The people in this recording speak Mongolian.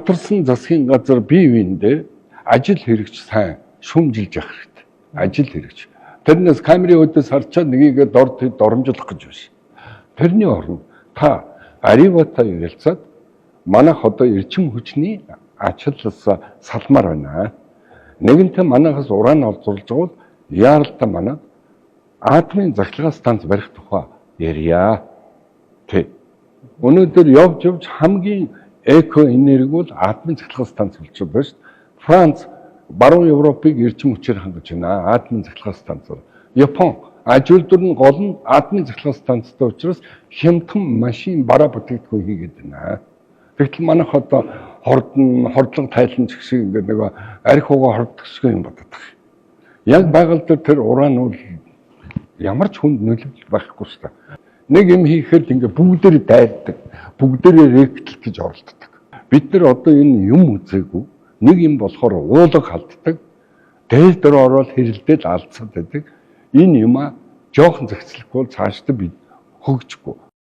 хамтарсан засгийн газар бие биендээ ажил хэрэгч сайн шүүмжилж явах хэрэгтэй. Ажил хэрэгч. Тэрнээс камерын өдөөс харчаад нэгийгээ доромжлох гэж биш. Тэрний оронд та Ариватай ярилцаад манайх одоо эрчим хүчний ачлалаас салмаар байна. Нэгэнтээ манайхаас уран олзуулж байгаа бол яаралтай манай атомын захиргаа станц барих тухай ярья. Тэ. Өнөөдөр явж хамгийн эко энерги бол атомын захиргаа станц болчиход байна шүү дээ. Франц баруун Европыг эрчим хүчээр хангаж байна. Атомын захиргаа станцаар. Япон аж үйлдвэр нь гол нь атомын захиргаа станцтай учраас хямдхан машин бараа бүтээгдэхүүн хийгээд байна. Тэгтэл манайх одоо хордлого тайлан згшиг ингээд нэг арх угаа хордох шиг юм боддог. Яг байгаль дээр тэр уран бол ямар ч хүнд нөлөөлөл байхгүй шүү дээ. Нэг юм хийхэд ингээд бүгдээрээ дайрдаг, бүгдээрээ ректл гэж оролддог. Бид нар одоо энэ юм үзээгүй. Нэг юм болохоор уулаг халддаг. Дээд дээр ороод хэрэлдээд алдсаад байдаг. Энэ юмаа жоохон зэгцлэхгүй бол цаашдаа бид хөгжихгүй.